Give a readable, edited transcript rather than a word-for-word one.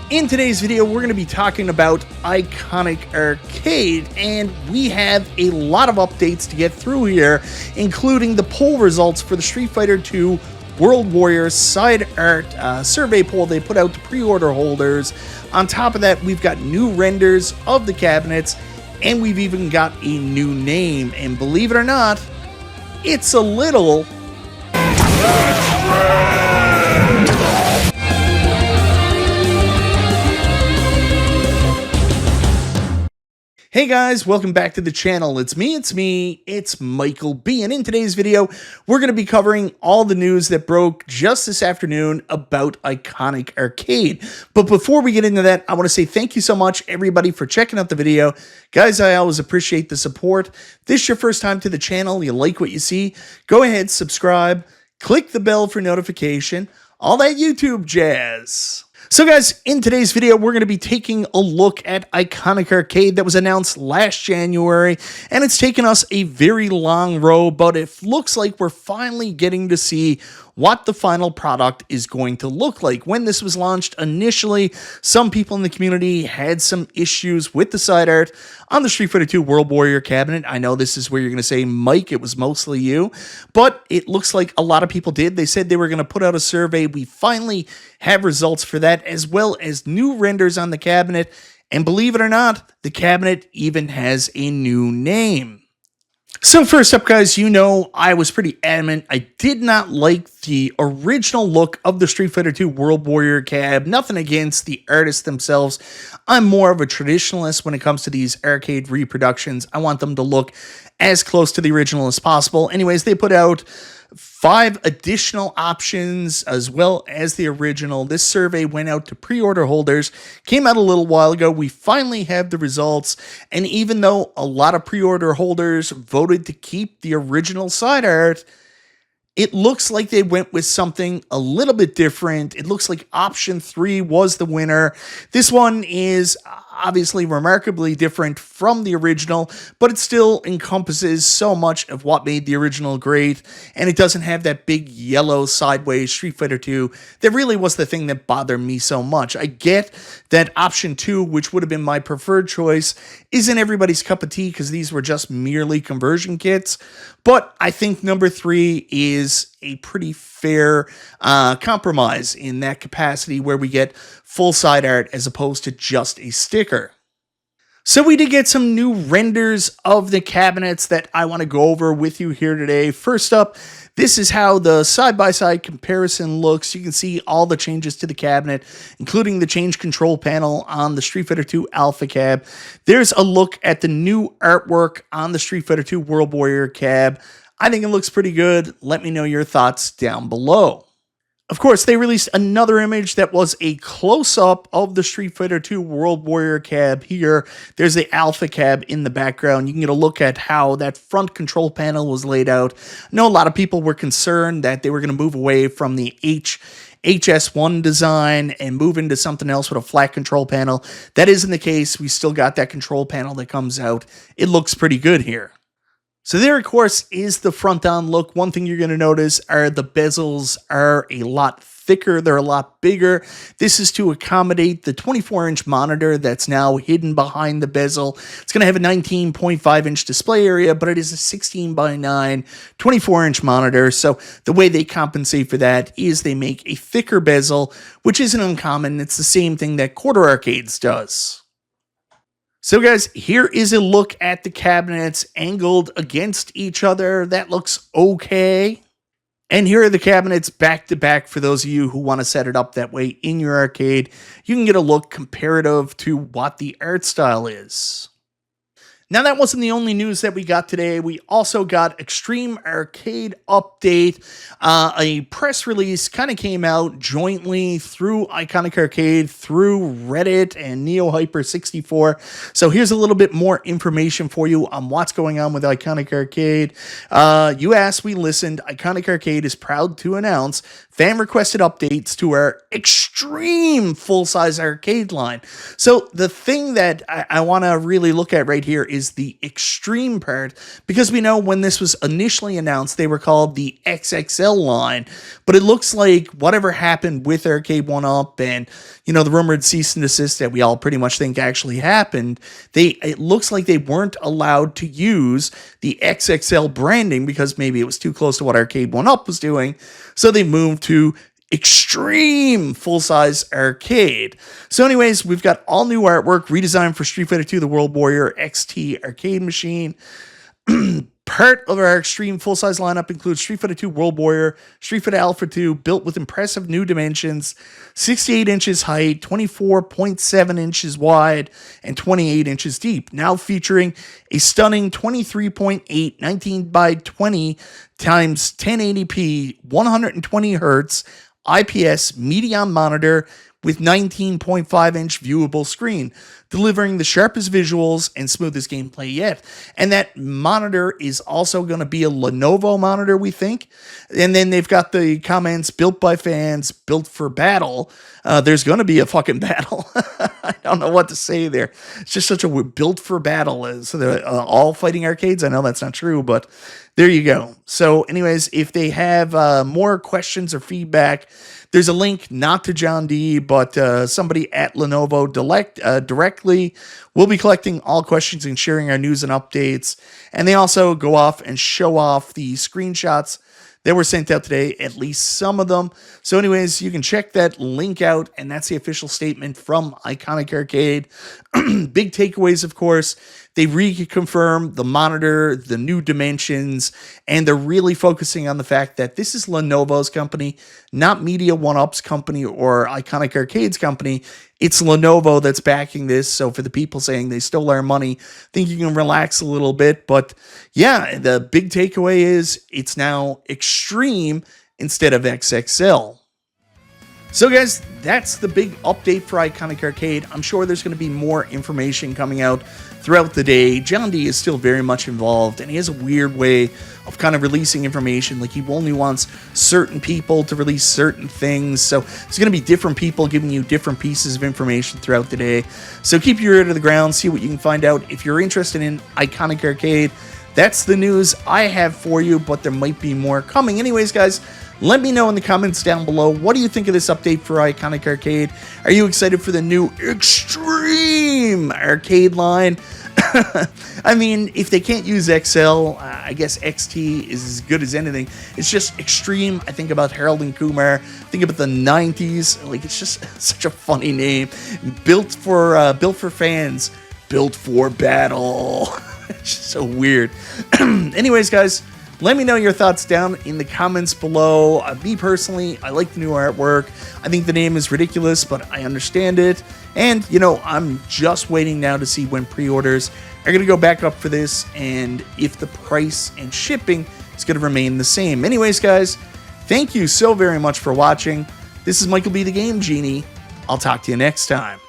In today's video, we're going to be talking about Iconic Arcade, and we have a lot of updates to get through here, including the poll results for the Street Fighter II World Warrior side art survey poll they put out to pre-order holders. On top of that, we've got new renders of the cabinets, and we've even got a new name. And believe it or not, it's a little... Hey guys, welcome back to the channel. It's Michael B, and in today's video, we're going to be covering all the news that broke just this afternoon about Iconic Arcade. But before we get into that, I want to say thank you so much, everybody, for checking out the video. Guys, I always appreciate the support. If this is your first time to the channel, you like what you see, go ahead, subscribe, click the bell for notification, all that YouTube jazz. So guys, in today's video, we're going to be taking a look at Iconic Arcade that was announced last January, and it's taken us a very long road, but it looks like we're finally getting to see what the final product is going to look like. When this was launched initially, some people in the community had some issues with the side art on the Street Fighter II World Warrior cabinet. I know this is where you're going to say, Mike, it was mostly you, but it looks like a lot of people did. They said they were going to put out a survey. We finally have results for that, as well as new renders on the cabinet. And believe it or not, the cabinet even has a new name. So first up, guys, you know I was pretty adamant. I did not like the original look of the Street Fighter II World Warrior cab. Nothing against the artists themselves. I'm more of a traditionalist when it comes to these arcade reproductions. I want them to look as close to the original as possible. Anyways, they put out 5 additional options as well as the original. This survey went out to pre-order holders, came out a little while ago. We finally have the results, and even though a lot of pre-order holders voted to keep the original side art, it looks like they went with something a little bit different. It looks like option 3 was the winner. This one is obviously remarkably different from the original, but it still encompasses so much of what made the original great, and it doesn't have that big yellow sideways Street Fighter II that really was the thing that bothered me so much. I get that option 2, which would have been my preferred choice, isn't everybody's cup of tea because these were just merely conversion kits, but I think number 3 is a pretty fair compromise in that capacity where we get full side art as opposed to just a sticker. So we did get some new renders of the cabinets that I want to go over with you here today. First up, this is how the side-by-side comparison looks. You can see all the changes to the cabinet, including the change control panel on the Street Fighter II Alpha cab. There's a look at the new artwork on the Street Fighter II World Warrior cab. I think it looks pretty good. Let me know your thoughts down below. Of course, they released another image that was a close-up of the Street Fighter II World Warrior cab here. There's the Alpha cab in the background. You can get a look at how that front control panel was laid out. I know a lot of people were concerned that they were going to move away from the HS1 design and move into something else with a flat control panel. That isn't the case. We still got that control panel that comes out. It looks pretty good here. So there, of course, is the front-on look. One thing you're going to notice are the bezels are a lot thicker. They're a lot bigger. This is to accommodate the 24-inch monitor that's now hidden behind the bezel. It's going to have a 19.5-inch display area, but it is a 16 by 9, 24-inch monitor. So the way they compensate for that is they make a thicker bezel, which isn't uncommon. It's the same thing that Quarter Arcades does. So guys, here is a look at the cabinets angled against each other. That looks okay. And here are the cabinets back to back for those of you who want to set it up that way in your arcade. You can get a look comparative to what the art style is. Now, that wasn't the only news that we got today. We also got Extreme Arcade Update. A press release kind of came out jointly through Iconic Arcade, through Reddit and NeoHyper64. So here's a little bit more information for you on what's going on with Iconic Arcade. You asked, we listened. Iconic Arcade is proud to announce fan requested updates to our extreme full-size arcade line. So the thing that I want to really look at right here is the extreme part, because we know when this was initially announced, they were called the XXL line, but it looks like whatever happened with Arcade 1-Up and, you know, the rumored cease and desist that we all pretty much think actually happened, it looks like they weren't allowed to use the XXL branding because maybe it was too close to what Arcade 1-Up was doing, so they moved to extreme full-size arcade. So anyways, we've got all new artwork redesigned for Street Fighter 2 The World Warrior XT arcade machine. Part of our extreme full-size lineup includes Street Fighter 2 World Warrior, Street Fighter Alpha 2, built with impressive new dimensions, 68 inches height, 24.7 inches wide, and 28 inches deep, now featuring a stunning 23.8 19 by 20 times 1080p 120 hertz IPS Medion monitor with 19.5-inch viewable screen, delivering the sharpest visuals and smoothest gameplay yet. And that monitor is also going to be a Lenovo monitor, we think. And then they've got the comments, built by fans, built for battle. There's going to be a fucking battle. I don't know what to say there. It's just such a built for battle. So they're all fighting arcades. I know that's not true, but there you go. So anyways, if they have more questions or feedback, there's a link not to John D, but somebody at Lenovo directly will be collecting all questions and sharing our news and updates. And they also go off and show off the screenshots that were sent out today, at least some of them. So anyways, you can check that link out, and that's the official statement from Iconic Arcade. Big takeaways, of course. They reconfirm the monitor, the new dimensions, and they're really focusing on the fact that this is Lenovo's company, not Media 1-Up's company or Iconic Arcade's company. It's Lenovo that's backing this. So for the people saying they stole our money, I think you can relax a little bit. But yeah, the big takeaway is it's now Extreme instead of XXL. So guys, that's the big update for Iconic Arcade. I'm sure there's going to be more information coming out throughout the day. John D is still very much involved, and he has a weird way of kind of releasing information. Like, he only wants certain people to release certain things. So it's going to be different people giving you different pieces of information throughout the day. So keep your ear to the ground, see what you can find out. If you're interested in Iconic Arcade, that's the news I have for you, but there might be more coming. Anyways, guys, let me know in the comments down below, what do you think of this update for Iconic Arcade? Are you excited for the new Extreme Arcade line? I mean, if they can't use XL, I guess XT is as good as anything. It's just Extreme. I think about Harold and Kumar. Think about the 90s. Like, it's just such a funny name. Built for fans. Built for battle. It's just so weird. Anyways, guys, let me know your thoughts down in the comments below. Me personally, I like the new artwork. I think the name is ridiculous, but I understand it. And, you know, I'm just waiting now to see when pre-orders are going to go back up for this and if the price and shipping is going to remain the same. Anyways, guys, thank you so very much for watching. This is Michael B. the Game Genie. I'll talk to you next time.